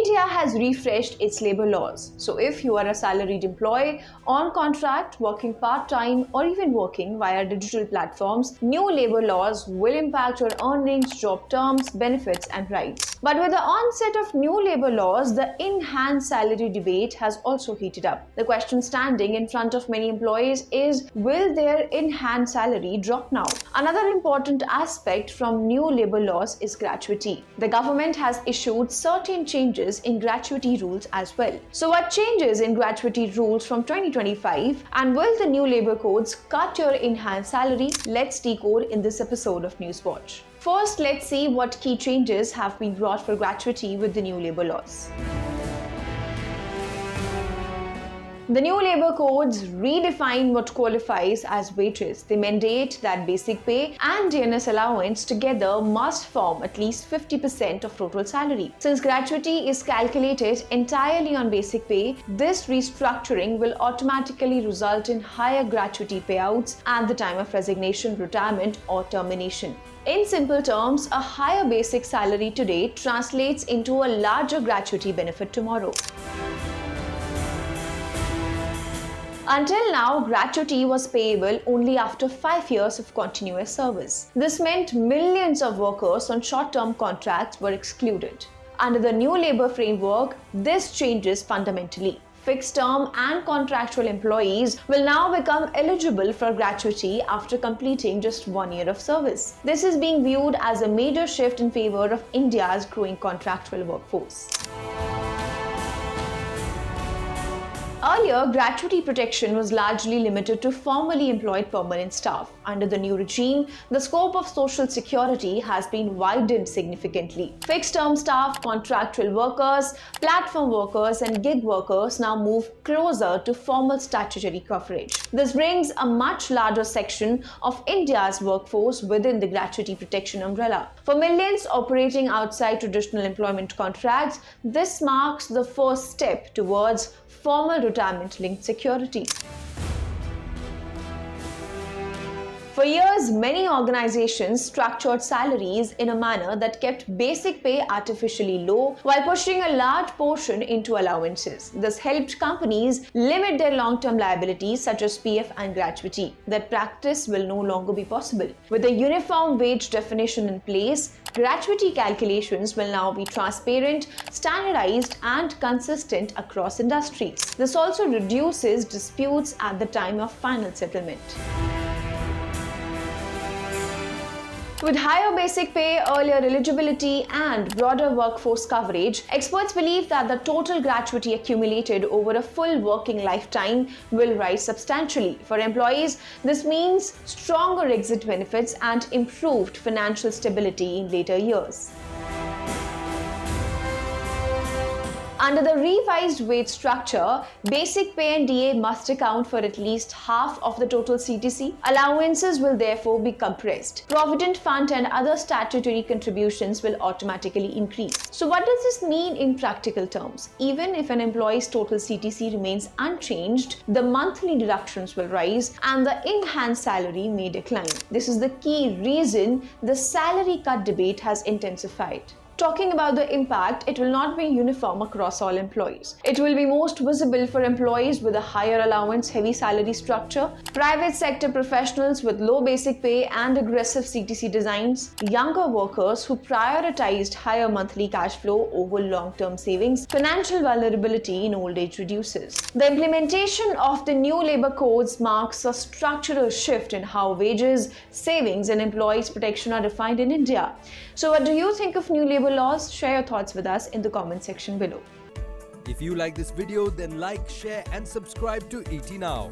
India has refreshed its labor laws. So if you are a salaried employee on contract, working part-time or even working via digital platforms, new labor laws will impact your earnings, job terms, benefits and rights. But with the onset of new labor laws, the in-hand salary debate has also heated up. The question standing in front of many employees is, will their in-hand salary drop now? Another important aspect from new labor laws is gratuity. The government has issued certain changes in gratuity rules as well. So what changes in gratuity rules from 2025, and will the new labor codes cut your in-hand salary? Let's decode in this episode of Newswatch. First, let's see what key changes have been brought for gratuity with the new labor laws. The new labor codes redefine what qualifies as wages. They mandate that basic pay and DNS allowance together must form at least 50% of total salary. Since gratuity is calculated entirely on basic pay, this restructuring will automatically result in higher gratuity payouts at the time of resignation, retirement, or termination. In simple terms, a higher basic salary today translates into a larger gratuity benefit tomorrow. Until now, gratuity was payable only after 5 years of continuous service. This meant millions of workers on short-term contracts were excluded. Under the new labor framework, this changes fundamentally. Fixed-term and contractual employees will now become eligible for gratuity after completing just 1 year of service. This is being viewed as a major shift in favor of India's growing contractual workforce. Earlier, gratuity protection was largely limited to formally employed permanent staff. Under the new regime, the scope of social security has been widened significantly. Fixed-term staff, contractual workers, platform workers, and gig workers now move closer to formal statutory coverage. This brings a much larger section of India's workforce within the gratuity protection umbrella. For millions operating outside traditional employment contracts, this marks the first step towards formal retirement-linked security. For years, many organizations structured salaries in a manner that kept basic pay artificially low while pushing a large portion into allowances. This helped companies limit their long-term liabilities such as PF and gratuity. That practice will no longer be possible. With a uniform wage definition in place, gratuity calculations will now be transparent, standardized, and consistent across industries. This also reduces disputes at the time of final settlement. With higher basic pay, earlier eligibility, and broader workforce coverage, experts believe that the total gratuity accumulated over a full working lifetime will rise substantially. For employees, this means stronger exit benefits and improved financial stability in later years. Under the revised wage structure, basic pay and DA must account for at least half of the total CTC. Allowances will therefore be compressed. Provident fund and other statutory contributions will automatically increase. So what does this mean in practical terms? Even if an employee's total CTC remains unchanged, the monthly deductions will rise and the in-hand salary may decline. This is the key reason the salary cut debate has intensified. Talking about the impact, it will not be uniform across all employees. It will be most visible for employees with a higher allowance, heavy salary structure, private sector professionals with low basic pay and aggressive CTC designs, younger workers who prioritized higher monthly cash flow over long-term savings. Financial vulnerability in old age reduces. The implementation of the new labor codes marks a structural shift in how wages, savings, and employees' protection are defined in India. So what do you think of new labor laws? Share your thoughts with us in the comment section below. If you like this video, then like, share and subscribe to ET Now.